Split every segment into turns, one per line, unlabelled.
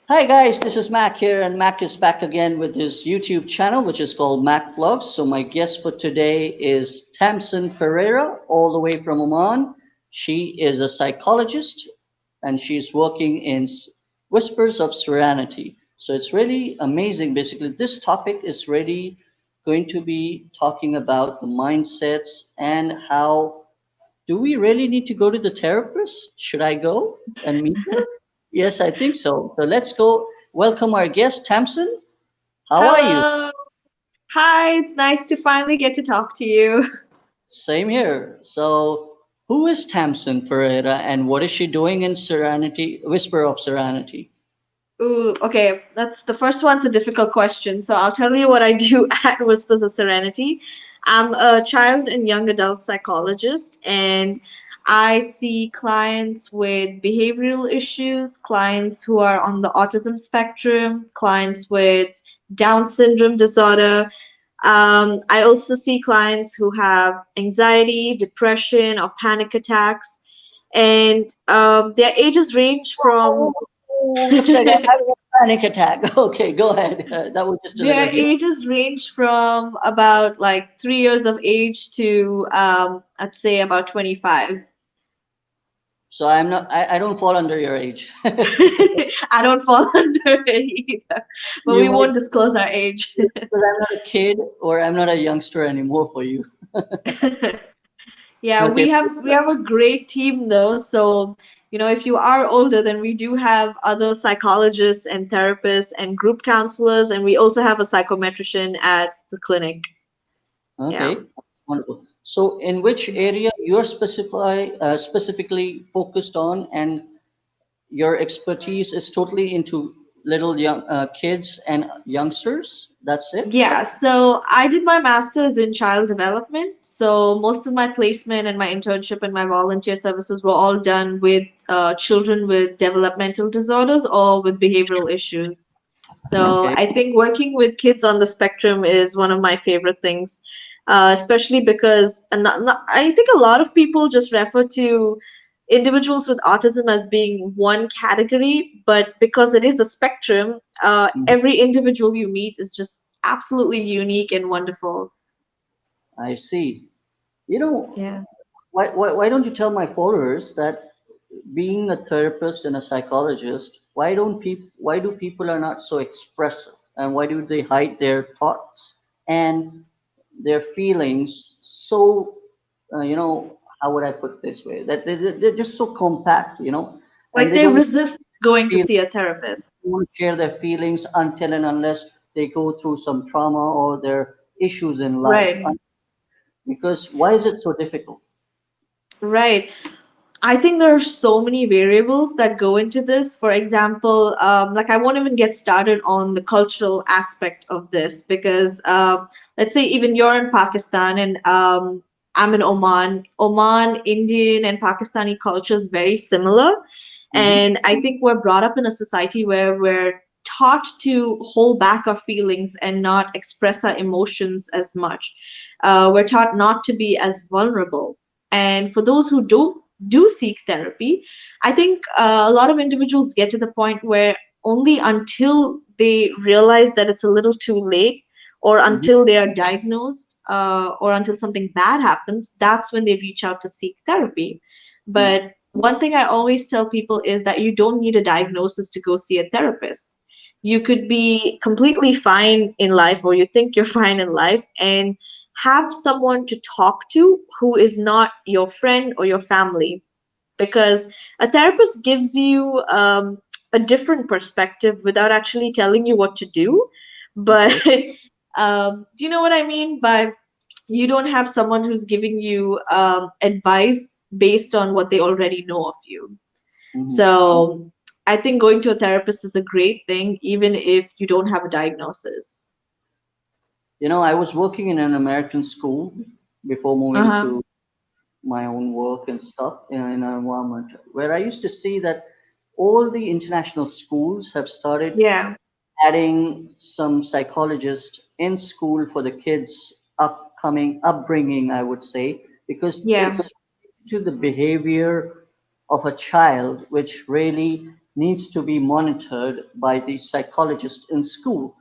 Hi guys, this is Mac here, and Mac is back again with his YouTube channel, which is called Mac Vlogs. So my guest for today is Tamsyn Pereira, all the way from Oman. She is a psychologist, and she's working in Whispers of Serenity. So it's really amazing. Basically, this topic is really going to be talking about the mindsets and how do we really need to go to the therapist? Should I go and meet her? Yes, I think so. So let's go welcome our guest, Tamsin. How are you?
Hello. Hi, it's nice to finally get to talk to you.
Same here. So, who is Tamsin Pereira and what is she doing in Serenity, Whisper of Serenity?
Ooh, okay, that's the first one's a difficult question. So I'll tell you what I do at Whispers of Serenity. I'm a child and young adult psychologist, and I see clients with behavioral issues, clients who are on the autism spectrum, clients with Down syndrome disorder. I also see clients who have anxiety, depression, or panic attacks, and their ages range from
Oh, looks like I'm having a panic attack. Okay, go ahead. That was just a little
their
humor.
ages range from about like 3 years of age to I'd say about 25.
So I'm not. I don't fall under your age.
I don't fall under it either, but
You
we
might
won't disclose our age.
because I'm not a kid or I'm not a youngster anymore for you.
Yeah,
Okay.
we have a great team though. So, if you are older, then we do have other psychologists and therapists and group counselors, and we also have a psychometrician at the clinic. Yeah.
Okay, wonderful. So, in which area you're specifically focused on, and your expertise is totally into little young kids and youngsters? That's it?
Yeah, so I did my master's in child development. So most of my placement and my internship and my volunteer services were all done with children with developmental disorders or with behavioral issues. So
Okay.
I think working with kids on the spectrum is one of my favorite things, especially because I think a lot of people just refer to individuals with autism as being one category, but because it is a spectrum,
Mhm.
every individual you meet is just absolutely unique and wonderful.
I see. You know,
Yeah.
why don't you tell my followers that being a therapist and a psychologist, why do people are not so expressive and why do they hide their thoughts and their feelings so how would I put this way that they're just so compact, and
Like
they
they
don't
resist going to
feel
see a therapist.
want to share their feelings until and unless they go through some trauma or their issues in life.
Right.
Because why is it so difficult?
Right. I think there are so many variables that go into this. For example, like I won't even get started on the cultural aspect of this because let's say even you're in Pakistan and I'm in Oman. Oman, Indian, and Pakistani culture is very similar.
Hmm.
And I think we're brought up in a society where we're taught to hold back our feelings and not express our emotions as much. We're taught not to be as vulnerable. And for those who do seek therapy, I think a lot of individuals get to the point where only until they realize that it's a little too late, or
Hmm.
until they are diagnosed, or until something bad happens, that's when they reach out to seek therapy. But one thing I always tell people is that you don't need a diagnosis to go see a therapist. You could be completely fine in life, or you think you're fine in life, and have someone to talk to who is not your friend or your family, because a therapist gives you a different perspective without actually telling you what to do. But
Okay.
do you know what I mean by you don't have someone who's giving you advice based on what they already know of you?
Hmm.
So I think going to a therapist is a great thing, even if you don't have a diagnosis.
I was working in an American school before moving
Uh-huh.
to my own work and stuff in an environment where I used to see that all the international schools have started
Yeah.
adding some psychologist in school for the kids' upcoming upbringing, I would say, because
Yeah.
it's to the behavior of a child which really needs to be monitored by the psychologist in school.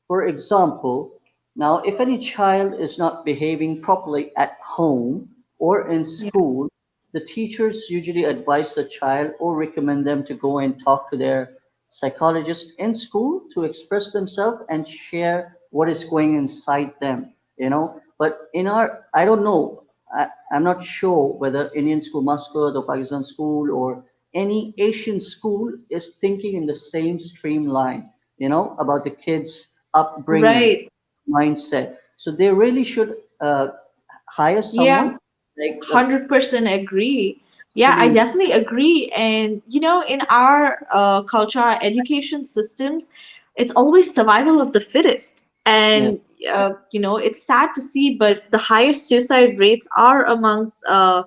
For example, now if any child is not behaving properly at home or in
Yeah.
school, the teachers usually advise the child or recommend them to go and talk to their psychologist in school to express themselves and share what is going inside them. But in our, I don't know, I'm not sure whether Indian school, Muscat or Pakistan school or any Asian school is thinking in the same streamline, about the kids' upbringing,
Right.
mindset. So they really should hire
Yeah.
someone like a
100% agree.
to
Yeah, I
be,
definitely agree. And, in our culture, our education systems, it's always survival of the fittest.
yeah,
And, it's sad to see, but the highest suicide rates are amongst
the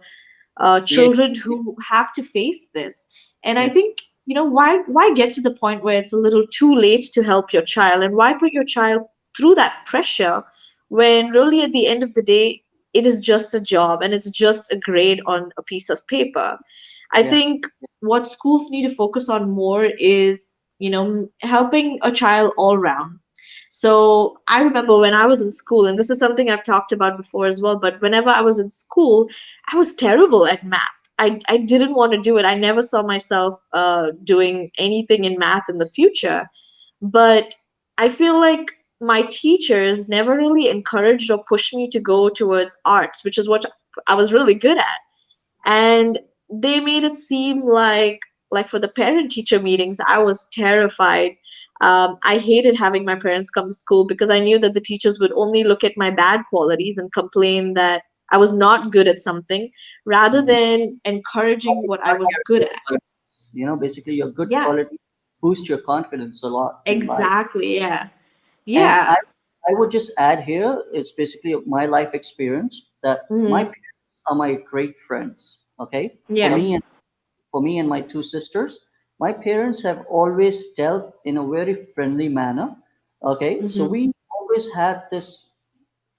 children who have to face this. And I
yeah,
think, why get to the point where it's a little too late to help your child, and why put your child through that pressure when really at the end of the day it is just a job and it's just a grade on a piece of paper. I
yeah,
think what schools need to focus on more is, helping a child all round. So I remember when I was in school, and this is something I've talked about before as well, but whenever I was in school, I was terrible at math. I didn't want to do it. I never saw myself doing anything in math in the future. But I feel like my teachers never really encouraged or pushed me to go towards arts, which is what I was really good at. And they made it seem like for the parent teacher meetings I was terrified. I hated having my parents come to school because I knew that the teachers would only look at my bad qualities and complain that I was not good at something rather
mhm.
than encouraging what I was good at.
Basically your good
Yeah,
quality boost your confidence a lot in life.
exactly. Yeah.
And I,
Yeah.
I would just add here, it's basically my life experience that my
Hmm.
parents are my great friends. Okay, for
Yeah.
me and for me and my two sisters, my parents have always dealt in a very friendly manner. Okay, so
Hmm.
we always had this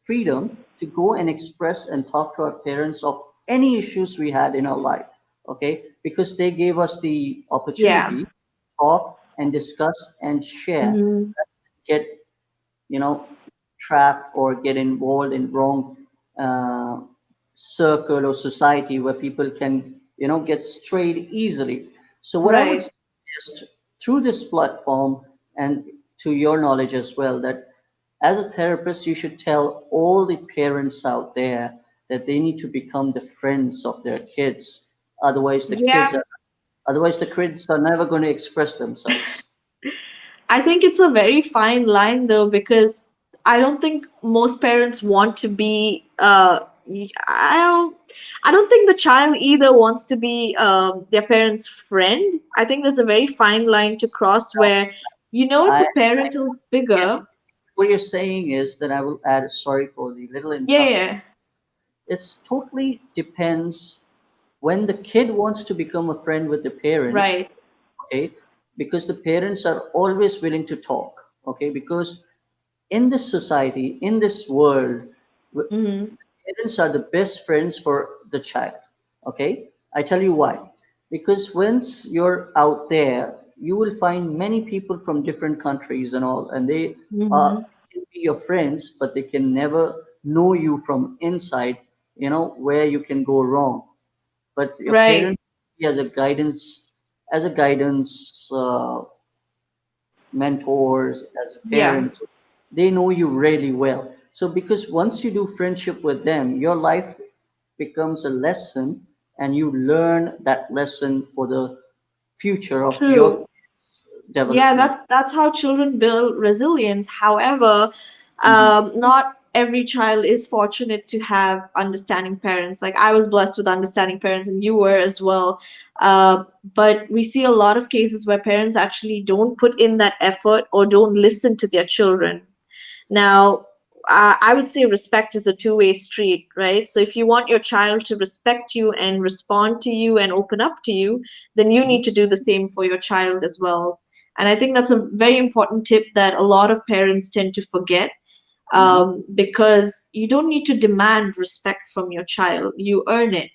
freedom to go and express and talk to our parents of any issues we had in our life. Okay, because they gave us the
Yeah.
opportunity to talk and discuss and share,
Hmm.
get you know, trapped or get involved in wrong uh, circle or society where people can, get strayed easily. So what I would
Right.
suggest through this platform and to your knowledge as well, that as a therapist, you should tell all the parents out there that they need to become the friends of their kids. Otherwise, the
Yeah.
kids are, otherwise the kids are never going to express themselves.
I think it's a very fine line though, because I don't think most parents want to be I don't think the child either wants to be their parent's friend. I think there's a very fine line to cross where it's
I,
a parental figure.
what you're saying is that I will add, sorry for the little
Yeah,
interruption.
yeah.
It's totally depends when the kid wants to become a friend with the parents,
Right.
okay? Because the parents are always willing to talk, okay? Because in this society, in this world,
Mm-hmm.
parents are the best friends for the child. Okay? I tell you why. Because once you're out there, you will find many people from different countries and all, and they
Mm-hmm.
can be your friends, but they can never know you from inside, where you can go wrong. But your
Right.
parents as a guidance mentors, as
Yeah.
parents, they know you really well. So because once you do friendship with them, your life becomes a lesson and you learn that lesson for the future of your
True. Yeah,
development.
that's how children build resilience. However,
Mhm.
not every child is fortunate to have understanding parents. Like I was blessed with understanding parents, and you were as well. But we see a lot of cases where parents actually don't put in that effort or don't listen to their children. Now, I would say respect is a two-way street, right? So if you want your child to respect you and respond to you and open up to you, then you
Mhm.
need to do the same for your child as well. And I think that's a very important tip that a lot of parents tend to forget,
Mhm.
because you don't need to demand respect from your child. You earn it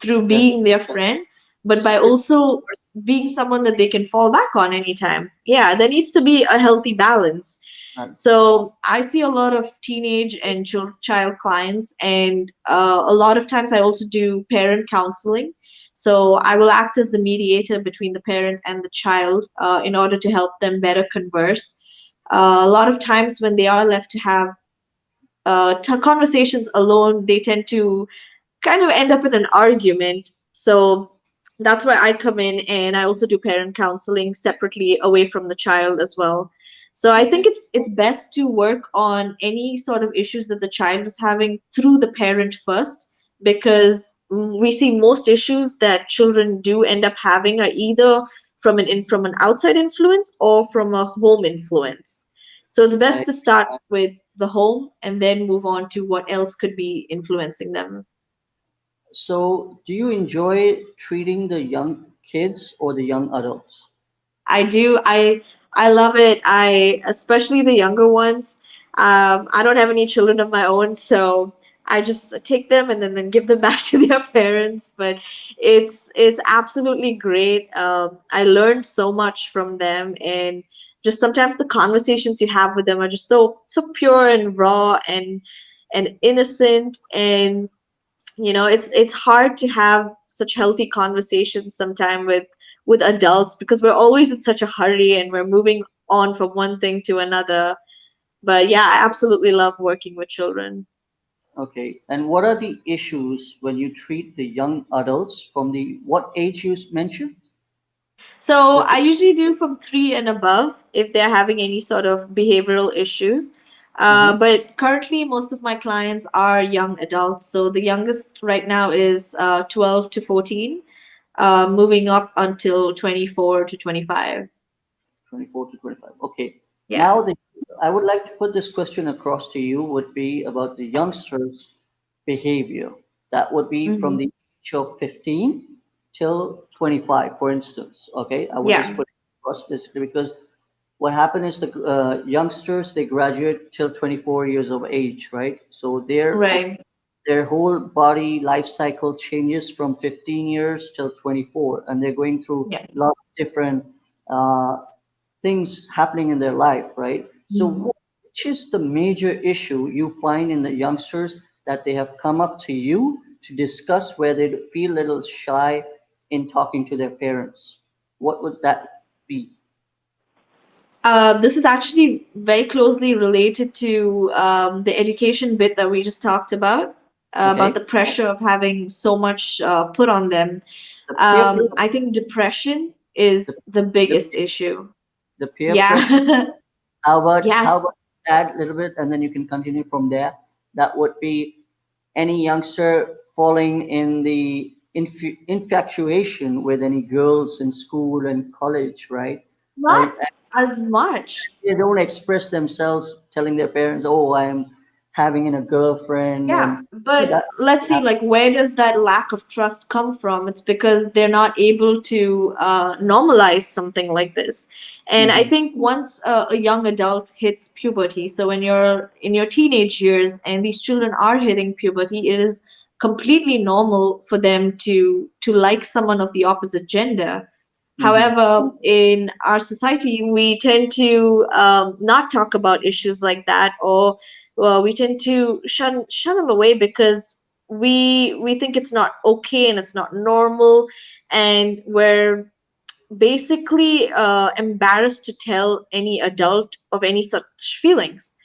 through
That's
being their friend, but
it's,
by
it's
also, being someone that they can fall back on anytime. Yeah, there needs to be a healthy balance.
Right.
So I see a lot of teenage and child clients, and a lot of times I also do parent counseling. So I will act as the mediator between the parent and the child in order to help them better converse. A lot of times when they are left to have conversations alone, they tend to kind of end up in an argument. So that's why I come in, and I also do parent counseling separately away from the child as well. So I think
Okay.
it's best to work on any sort of issues that the child is having through the parent first, because we see most issues that children do end up having are either from an outside influence or from a home influence. So it's best
I,
to start with the home and then move on to what else could be influencing them.
so, do you enjoy treating the young kids or the young adults?
I do. I love it. I especially the younger ones. I don't have any children of my own, so I just take them and then give them back to their parents. But it's absolutely great. I learned so much from them, and just sometimes the conversations you have with them are just so pure and raw and innocent, and it's hard to have such healthy conversations sometime with adults because we're always in such a hurry and we're moving on from one thing to another. But yeah, I absolutely love working with children.
Okay. And what are the issues when you treat the young adults from the what age you mentioned?
So
The
I usually do from 3 and above if they're having any sort of behavioral issues.
uh
But currently, most of my clients are young adults. So the youngest right now is 12 to 14, moving up until 24 to 25.
24 to 25. Okay.
Yeah.
Now, I would like to put this question across to you would be about the youngsters' behavior. That would be from
Hmm.
the age of 15 till 25, for instance. Okay. I would just
Yeah.
put it across basically because what happened is the youngsters, they graduate till 24 years of age, right? So
Right.
their whole body life cycle changes from 15 years till 24, and they're going through
Yeah.
a lot of different uh, things happening in their life, right? So,
Mhm.
which is the major issue you find in the youngsters that they have come up to you to discuss where they feel a little shy in talking to their parents? What would that be?
This is actually very closely related to the education bit that we just talked about the
Okay,
pressure of having so much put on them.
the peer pressure,
I think depression
the,
is the
the,
biggest issue.
the peer pressure.
Yeah.
How
Yes.
about add a little bit, and then you can continue from there. That would be any youngster falling in the infatuation with any girls in school and college, right?
Not
Right?
as much.
They don't express themselves telling their parents, "Oh, I'm having a girlfriend,"
Yeah,
and
but
that
let's see, like, where does that lack of trust come from? It's because they're not able to normalize something like this. And I
hmm
think once a young adult hits puberty, so when you're in your teenage years and these children are hitting puberty, it is completely normal for them to like someone of the opposite gender.
hmm
However, in our society, we tend to not talk about issues like that, or we tend to shun them away because we think it's not okay and it's not normal, and we're basically embarrassed to tell any adult of any such feelings.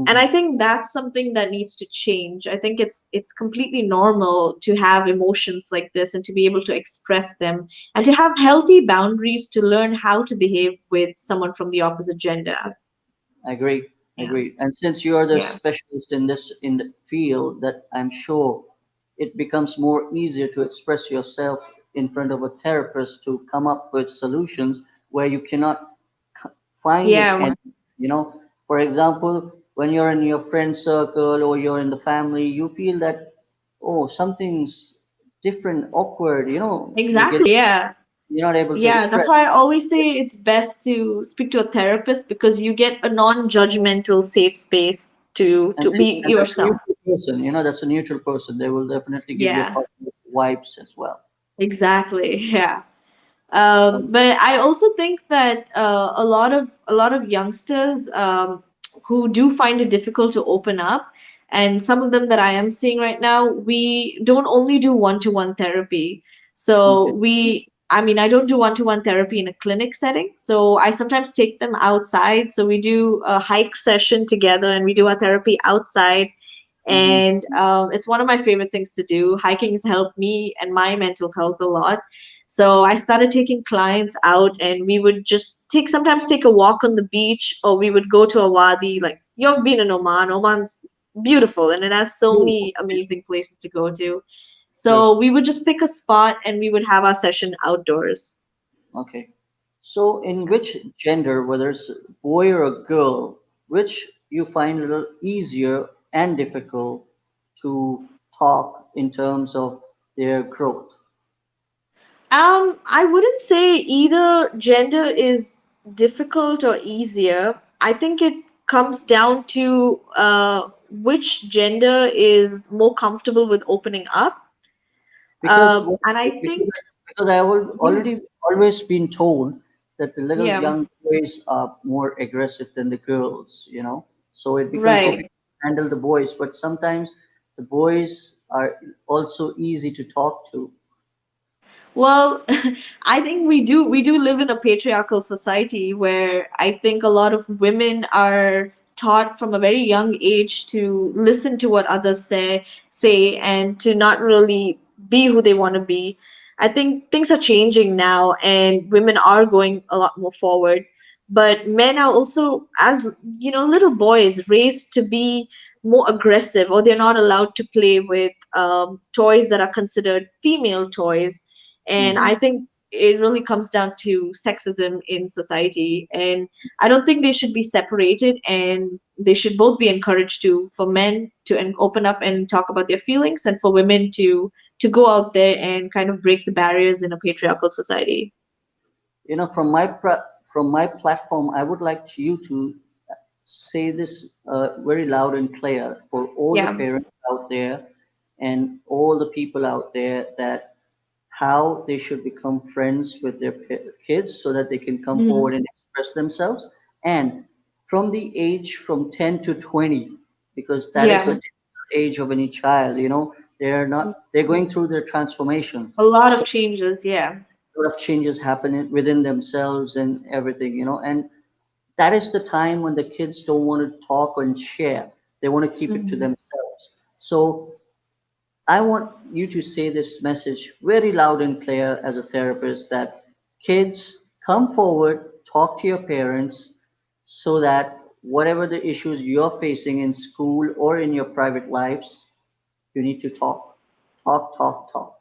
And
hmm
I think that's something that needs to change. I think it's completely normal to have emotions like this and to be able to express them and to have healthy boundaries to learn how to behave with someone from the opposite gender.
Agree,
Yeah.
agree. And since you are the
Yeah.
specialist in this in the field, that I'm sure it becomes more easier to express yourself in front of a therapist to come up with solutions where you cannot find it.
Yeah.
And for example, when you're in your friend circle or you're in the family, you feel that oh something's different, awkward.
Exactly. Yeah.
You're not able to
Yeah, that's
express.
why I always say it's best to speak to a therapist because you get a non-judgmental safe space to be
And that's a
yourself.
neutral person. That's a neutral person. They will definitely give you a
Yeah,
positive vibes as well.
exactly. Yeah. But I also think that a lot of youngsters who do find it difficult to open up, and some of them that I am seeing right now, we don't only do one-to-one therapy. So
Okay.
I mean, I don't do one-to-one therapy in a clinic setting. So I sometimes take them outside. So we do a hike session together, and we do our therapy outside.
Mm-hmm.
And it's one of my favorite things to do. Hiking has helped me and my mental health a lot. So I started taking clients out, and we would just sometimes take a walk on the beach, or we would go to a wadi. Like, you've been in Oman. Oman's beautiful, and it has so
Beautiful.
many amazing places to go to.
Good.
So we would just pick a spot, and we would have our session outdoors.
Okay. So, in which gender, whether it's a boy or a girl, which you find a little easier and difficult to talk in terms of their growth?
I wouldn't say either gender is difficult or easier. I think it comes down to which gender is more comfortable with opening up.
Because
And I
because,
think,
because I have
yeah,
already always been told that the little
yeah,
young boys are more aggressive than the girls, So it becomes okay
right.
to handle the boys, but sometimes the boys are also easy to talk to.
Well, I think we do live in a patriarchal society where I think a lot of women are taught from a very young age to listen to what others say and to not really be who they want to be. I think things are changing now and women are going a lot more forward. But men are also, as little boys raised to be more aggressive, or they're not allowed to play with toys that are considered female toys. And
Hmm.
I think it really comes down to sexism in society. And I don't think they should be separated, and they should both be encouraged to, for men to open up and talk about their feelings, and for women to go out there and kind of break the barriers in a patriarchal society.
From my platform, I would like you to say this very loud and clear for all the
Yeah.
parents out there and all the people out there, that how they should become friends with their kids so that they can come
Hmm.
forward and express themselves, and from the age from 10 to 20, because that is the
Yeah.
typical age of any child. They're going through their transformation.
A lot
So
of changes. Yeah.
a lot of changes happen within themselves and everything, and that is the time when the kids don't want to talk and share. They want to keep it to
Hmm.
themselves. So I want you to say this message very loud and clear as a therapist, that kids, come forward, talk to your parents, so that whatever the issues you're facing in school or in your private lives, you need to talk. Talk, talk, talk.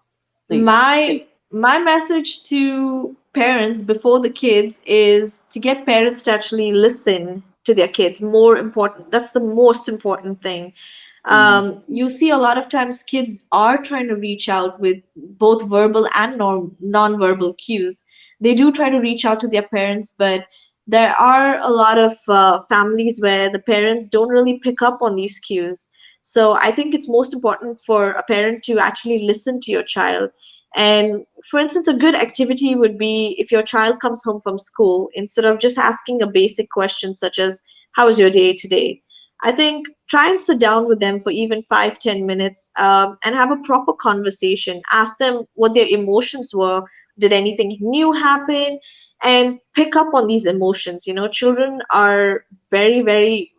Please.
My message to parents before the kids is to get parents to actually listen to their kids. More important, that's the most important thing.
Hmm.
You see a lot of times kids are trying to reach out with both verbal and non-verbal cues. They do try to reach out to their parents, but there are a lot of families where the parents don't really pick up on these cues. So I think it's most important for a parent to actually listen to your child. And for instance, a good activity would be, if your child comes home from school, instead of just asking a basic question such as, "How was your day today?" I think try and sit down with them for even 5, 10 minutes, and have a proper conversation. Ask them what their emotions were. Did anything new happen? And pick up on these emotions. Children are very,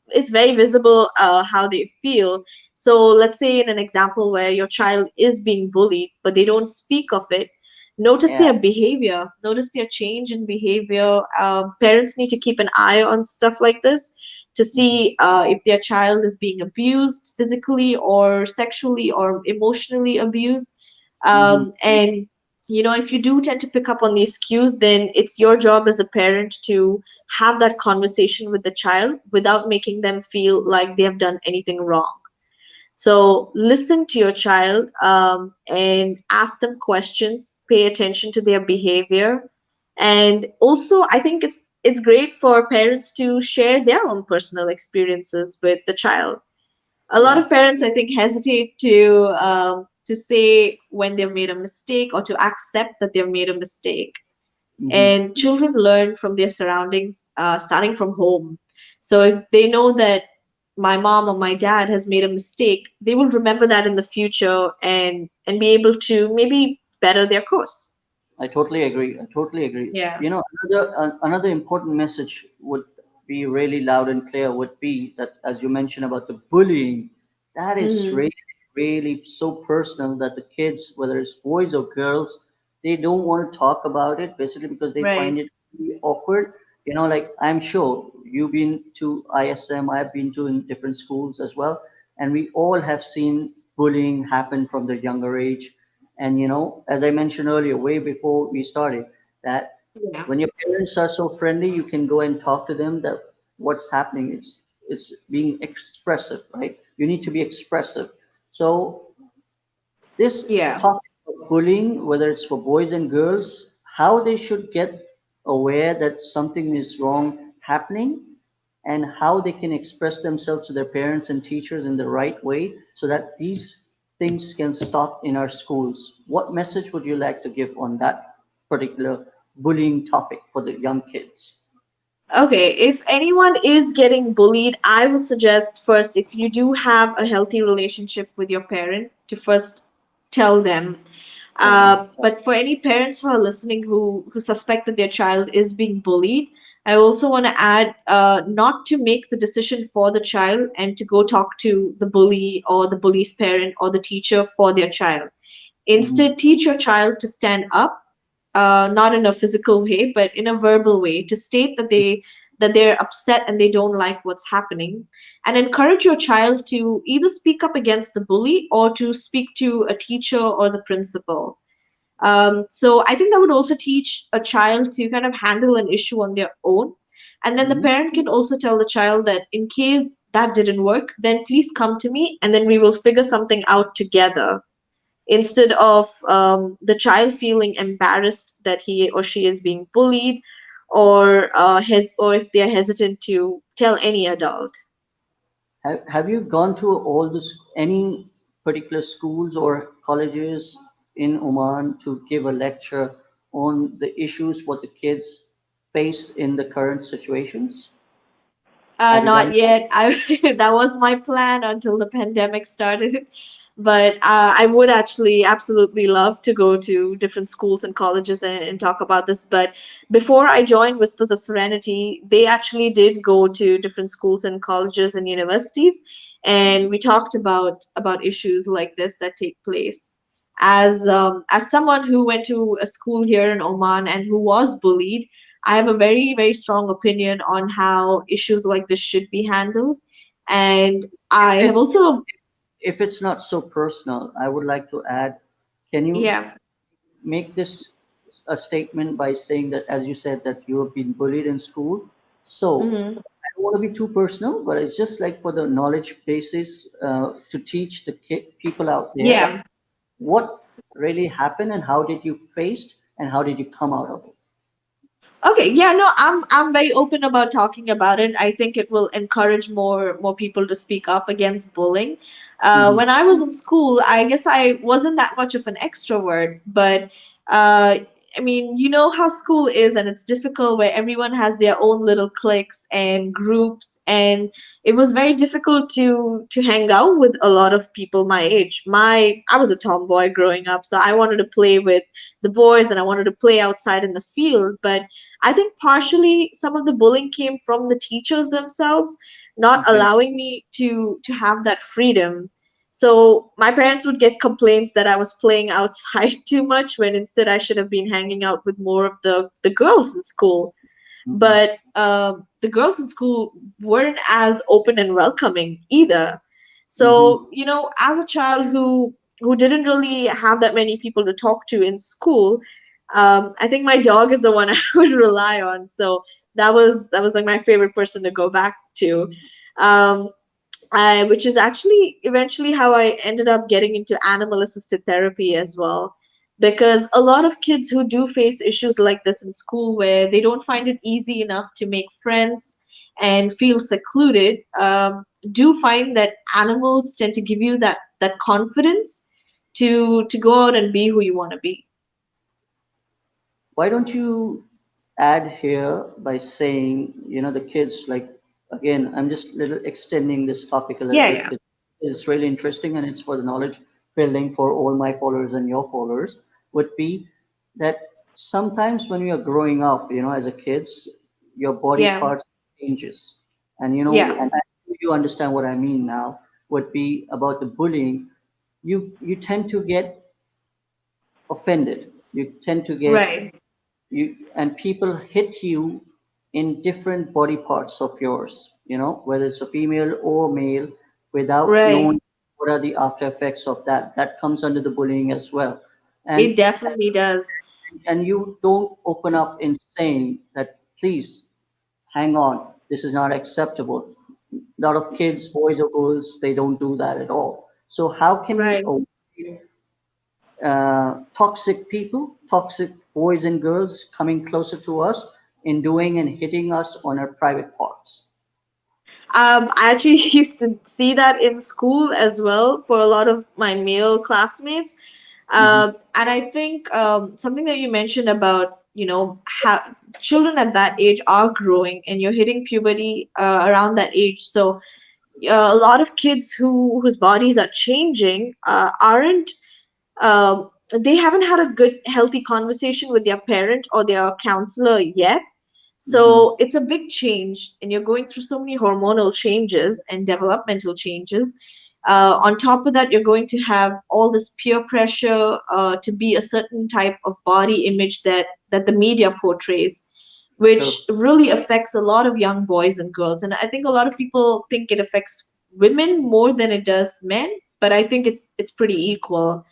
it's very visible how they feel. So let's say in an example where your child is being bullied, but they don't speak of it. Notice
Yeah.
their behavior, notice their change in behavior. Parents need to keep an eye on stuff like this to
Hmm.
see if their child is being abused physically or sexually or emotionally abused.
Hmm.
And if you do tend to pick up on these cues, then it's your job as a parent to have that conversation with the child without making them feel like they have done anything wrong. So listen to your child, and ask them questions, pay attention to their behavior. And also, I think it's great for parents to share their own personal experiences with the child. A lot
Yeah.
of parents, I think, hesitate to say when they've made a mistake or to accept that they've made a mistake.
Hmm.
And children learn from their surroundings, starting from home. So if they know that my mom or my dad has made a mistake, they will remember that in the future and be able to maybe better their course.
I totally agree. I totally agree.
Yeah.
Another important message would be really loud and clear would be that, as you mentioned about the bullying, that is
Hmm.
really so personal that the kids, whether it's boys or girls, they don't want to talk about it basically because they find
Right.
it really awkward. Like I'm sure you've been to ISM, I've been to in different schools as well, and we all have seen bullying happen from the younger age. And as I mentioned earlier, way before we started, that
Yeah.
when your parents are so friendly, you can go and talk to them that what's happening is it's being expressive, right? You need to be expressive. So this
Yeah.
topic of bullying, whether it's for boys and girls, how they should get aware that something is wrong happening, and how they can express themselves to their parents and teachers in the right way so that these things can stop in our schools. What message would you like to give on that particular bullying topic for the young kids?
Okay, if anyone is getting bullied, I would suggest first, if you do have a healthy relationship with your parent, to first tell them.
Tell them.
But for any parents who are listening who suspect that their child is being bullied, I also want to add not to make the decision for the child and to go talk to the bully or the bully's parent or the teacher for their child.
Hmm.
Instead, teach your child to stand up, not in a physical way, but in a verbal way, to state that they're upset and they don't like what's happening, and encourage your child to either speak up against the bully or to speak to a teacher or the principal. So I think that would also teach a child to kind of handle an issue on their own. And then the
Hmm.
parent can also tell the child that in case that didn't work, then please come to me and then we will figure something out together, instead of the child feeling embarrassed that he or she is being bullied, or if they're hesitant to tell any adult.
Have you gone to all this any particular schools or colleges in Oman to give a lecture on the issues what the kids face in the current situations? Have you
Not
done?
yet. I That was my plan until the pandemic started. But I would actually absolutely love to go to different schools and colleges and talk about this. But before I joined Whispers of Serenity, they actually did go to different schools and colleges and universities, and we talked about issues like this that take place. As someone who went to a school here in Oman and who was bullied, I have a very, very strong opinion on how issues like this should be handled. And
If
I have
it's
also,
if it's not so personal, I would like to add, can you
yeah.
make this a statement by saying that, as you said, that you have been bullied in school? So
Hmm.
I don't want to be too personal, but it's just like for the knowledge basis to teach the people out there that
Yeah.
what really happened and how did you face and how did you come out of it.
Okay, yeah, no, I'm very open about talking about it. I think it will encourage more people to speak up against bullying.
Hmm.
When I was in school, I guess I wasn't that much of an extrovert, but uh, I mean, you know how school is, and it's difficult where everyone has their own little cliques and groups, and it was very difficult to hang out with a lot of people my age. I was a tomboy growing up, so I wanted to play with the boys and I wanted to play outside in the field, but I think partially some of the bullying came from the teachers themselves, not
Okay.
allowing me to have that freedom. So my parents would get complaints that I was playing outside too much when instead I should have been hanging out with more of the girls in school.
Hmm.
But the girls in school weren't as open and welcoming either.
Hmm.
So, as a child who didn't really have that many people to talk to in school, I think my dog is the one I would rely on. So that was like my favorite person to go back to. Um, which is actually eventually how I ended up getting into animal assisted therapy as well. Because a lot of kids who do face issues like this in school, where they don't find it easy enough to make friends and feel secluded, do find that animals tend to give you that confidence to go out and be who you want to be.
Why don't you add here by saying, the kids, like, again, I'm just little extending this topic a little
Yeah,
bit
yeah,
because it's really interesting and it's for the knowledge building for all my followers and your followers, would be that sometimes when you're growing up, as a kids, your body
yeah,
parts changes. And,
yeah.
and you understand what I mean now, would be about the bullying. You tend to get offended. You tend to get
Right,
you and people hit you in different body parts of yours, whether it's a female or male, without
right.
knowing what are the after effects of that. That comes under the bullying as well. And
It definitely does.
and you don't open up in saying that, please hang on, this is not acceptable. A lot of kids, boys or girls, they don't do that at all. So how can we
Right.
avoid toxic people, toxic boys and girls coming closer to us in doing and hitting us on our private parts?
I actually used to see that in school as well for a lot of my male classmates.
Hmm.
And I think something that you mentioned about, how children at that age are growing and you're hitting puberty around that age. So a lot of kids whose bodies are changing aren't they haven't had a good healthy conversation with their parent or their counselor yet,
Hmm.
so it's a big change and you're going through so many hormonal changes and developmental changes. On top of that, you're going to have all this peer pressure to be a certain type of body image that the media portrays,
True.
which really affects a lot of young boys and girls. And I think a lot of people think it affects women more than it does men, but I think it's pretty equal.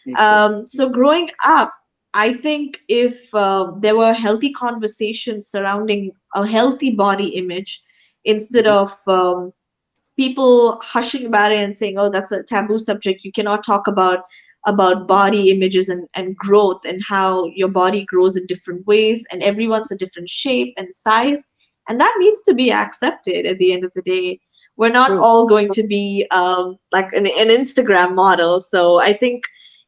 Equal.
So growing up, I think if there were healthy conversations surrounding a healthy body image, instead
Hmm.
of people hushing about it and saying, "Oh, that's a taboo subject. You cannot talk about body images and growth and how your body grows in different ways and everyone's a different shape and size." And that needs to be accepted at the end of the day. We're not
True.
all going to be like an Instagram model. So I think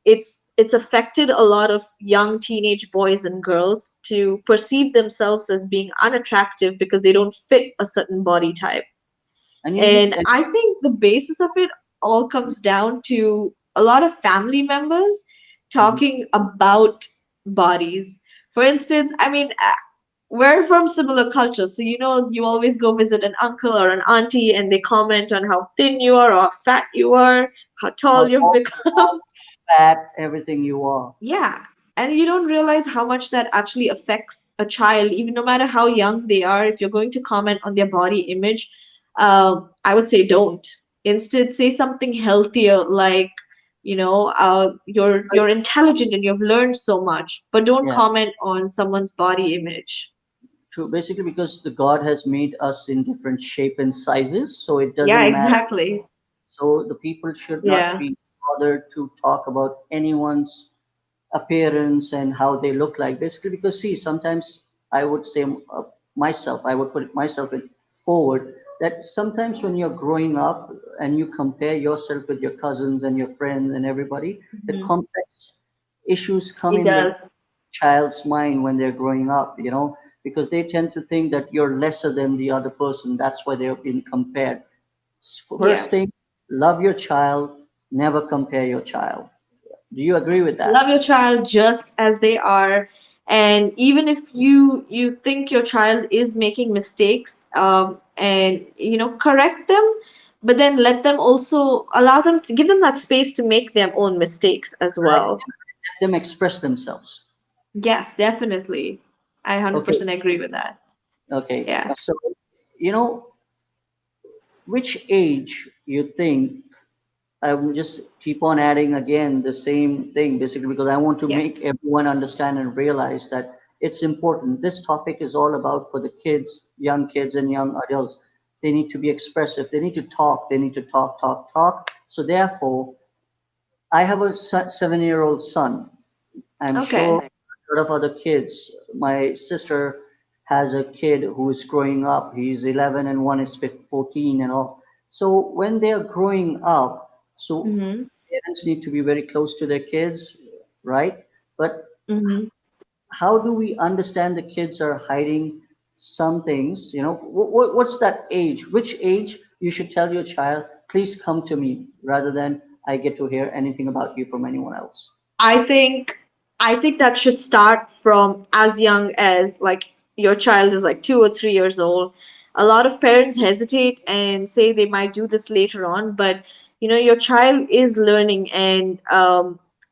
it's affected a lot of young teenage boys and girls to perceive themselves as being unattractive because they don't fit a certain body type.
And
And I think the basis of it all comes down to a lot of family members
mhm.
talking about bodies. For instance, I mean, we're from similar cultures, so you always go visit an uncle or an auntie, and they comment on how thin you are or how fat you are, how tall you've
How
become.
fat everything you are.
Yeah. And you don't realize how much that actually affects a child, even no matter how young they are. If you're going to comment on their body image, I would say don't. Instead, say something healthier, like, you're intelligent and you've learned so much, but don't
Yeah,
comment on someone's body image.
true. Basically, because the God has made us in different shape and sizes, so it
Yeah,
doesn't matter.
exactly.
So the people should not
Yeah.
be bothered to talk about anyone's appearance and how they look like. Basically, because see, sometimes I would say myself, I would put myself in forward that sometimes when you're growing up and you compare yourself with your cousins and your friends and everybody, the
Mhm.
complex issues come
It
in the
does.
child's mind when they're growing up, because they tend to think that you're lesser than the other person. That's why they're being compared.
Yeah.
First thing, love your child, never compare your child. Do you agree with that?
Love your child just as they are, and even if you think your child is making mistakes, and correct them, but then let them also allow them to give them that space to make their own mistakes as
Correct.
well.
Let them express themselves.
Yes, definitely. I
Okay,
100% agree with that.
okay.
Yeah,
So, you know, which age you think, I will just keep on adding again the same thing, basically, because I want to
yeah,
make everyone understand and realize that it's important. This topic is all about for the kids, young kids, and young adults. They need to be expressive. They need to talk. They need to talk, talk, talk. So, therefore, I have a 7-year-old son. I'm sure
okay.
a lot of other kids. My sister has a kid who is growing up. He's 11 and one is 14 and all. So when they are growing up, so
Mm-hmm.
parents need to be very close to their kids, right? But
Hmm.
how do we understand the kids are hiding some things? What's that age? Which age you should tell your child, please come to me, rather than I get to hear anything about you from anyone else?
I think I think that should start from as young as like your child is like 2 or 3 years old. A lot of parents hesitate and say they might do this later on, but your child is learning, and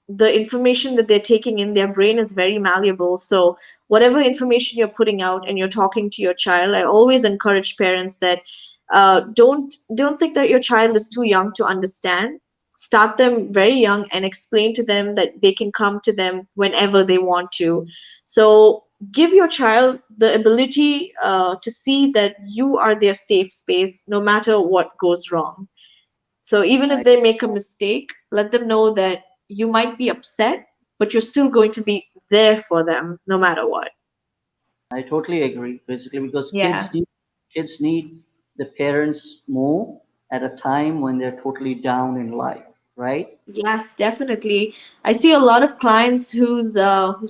the information that they're taking in their brain is very malleable. So whatever information you're putting out and you're talking to your child, I always encourage parents that don't think that your child is too young to understand. Start them very young and explain to them that they can come to them whenever they want to. So give your child the ability to see that you are their safe space no matter what goes wrong. So even if
I,
they make a mistake, let them know that you might be upset, but you're still going to be there for them no matter what.
I totally agree, basically, because
Yeah.
kids need the parents more at a time when they're totally down in life, right?
Yes, definitely. I see a lot of clients whose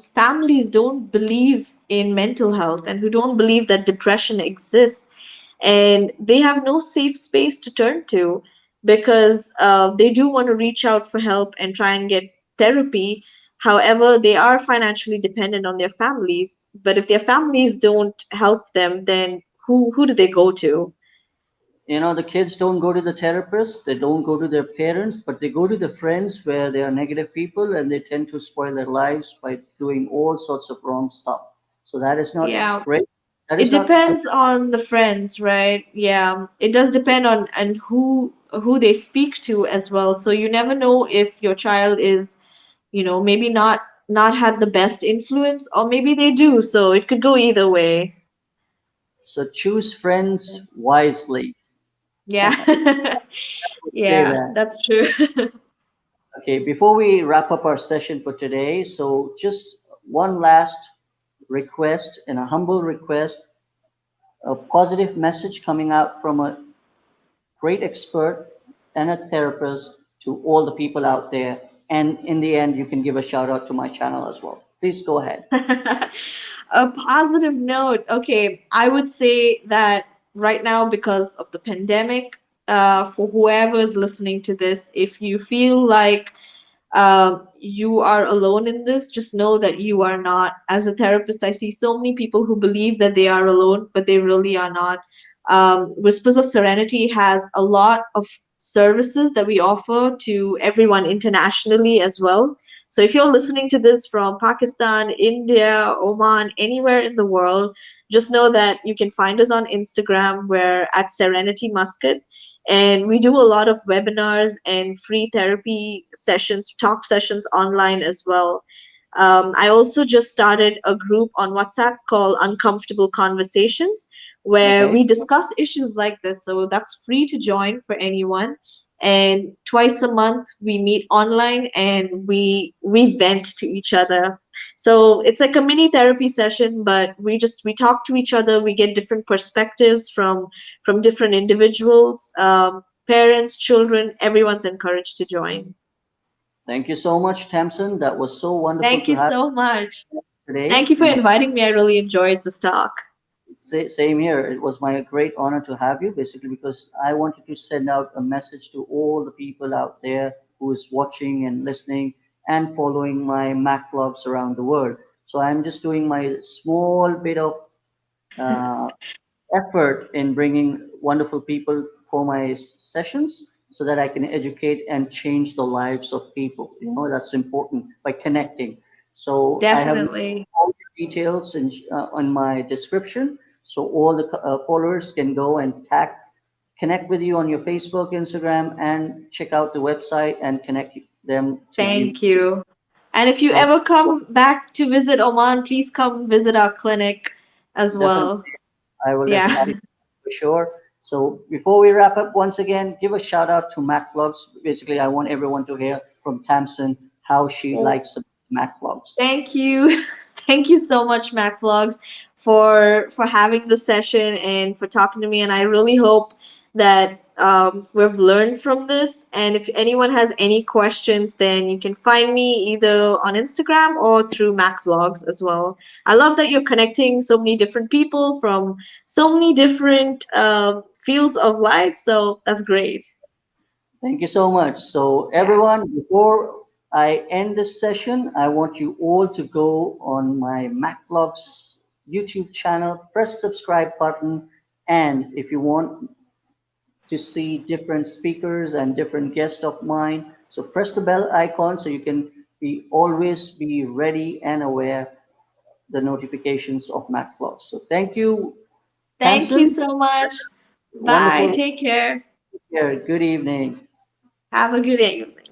families don't believe in mental health and who don't believe that depression exists, and they have no safe space to turn to because they do want to reach out for help and try and get therapy. However, they are financially dependent on their families. But if their families don't help them, then who do they go to?
The kids don't go to the therapist, they don't go to their parents, but they go to the friends where they are negative people, and they tend to spoil their lives by doing all sorts of wrong stuff. So that is not
Yeah.
great. That
It
is not good.
depends on the friends, right? Yeah, it does depend on and who they speak to as well. So you never know if your child is, maybe not had the best influence, or maybe they do. So it could go either way.
So choose friends wisely.
Yeah.
Say
Yeah,
that.
that's true.
Okay, before we wrap up our session for today, so just one last request and a humble request, a positive message coming out from a great expert and a therapist to all the people out there. And in the end, you can give a shout out to my channel as well. Please go ahead.
A positive note. Okay, I would say that right now, because of the pandemic, for whoever is listening to this, if you feel like you are alone in this, just know that you are not. As a therapist, I see so many people who believe that they are alone, but they really are not. Whispers of Serenity has a lot of services that we offer to everyone internationally as well. So if you're listening to this from Pakistan, India, Oman, anywhere in the world, just know that you can find us on Instagram. We're at Serenity Muscat, and we do a lot of webinars and free therapy sessions, talk sessions online as well. I also just started a group on WhatsApp called Uncomfortable Conversations, where
Okay.
we discuss issues like this. So that's free to join for anyone. And twice a month we meet online and we vent to each other. So it's like a mini therapy session, but we talk to each other. We get different perspectives from different individuals, parents, children. Everyone's encouraged to join.
Thank you so much, Tamsin. That was so wonderful
Thank
to
you
have
so much.
you
Thank
today.
you for inviting me. I really enjoyed this talk.
Same here. It was my great honor to have you, basically, because I wanted to send out a message to all the people out there who is watching and listening and following my Mac vlogs around the world. So I'm just doing my small bit of uh, effort in bringing wonderful people for my sessions so that I can educate and change the lives of people. That's important by connecting. So I have
Definitely.
all the details on my description, so all the followers can go and connect with you on your Facebook, Instagram, and check out the website and connect them to you.
Thank you. And if you
So
ever come back to visit Oman, please come visit our clinic as
definitely,
well.
I will
Yeah.
definitely for sure. So before we wrap up, once again, give a shout out to Mac Vlogs. Basically, I want everyone to hear from Tamsin how she likes Mac Vlogs.
Thank you. Thank you so much, MacVlogs, for having the session and for talking to me. And I really hope that we've learned from this. And if anyone has any questions, then you can find me either on Instagram or through Mac Vlogs as well. I love that you're connecting so many different people from so many different fields of life. So that's great.
Thank you so much. So,
Yeah.
everyone, before I end this session, I want you all to go on my MacVlogs YouTube channel, press subscribe button, and if you want to see different speakers and different guests of mine, so press the bell icon so you can be always be ready and aware the notifications of MacVlogs. So, thank you,
Thank you
Tamsin.
so much. Bye.
Wonderful.
Take care.
Here. Good evening.
Have a good evening.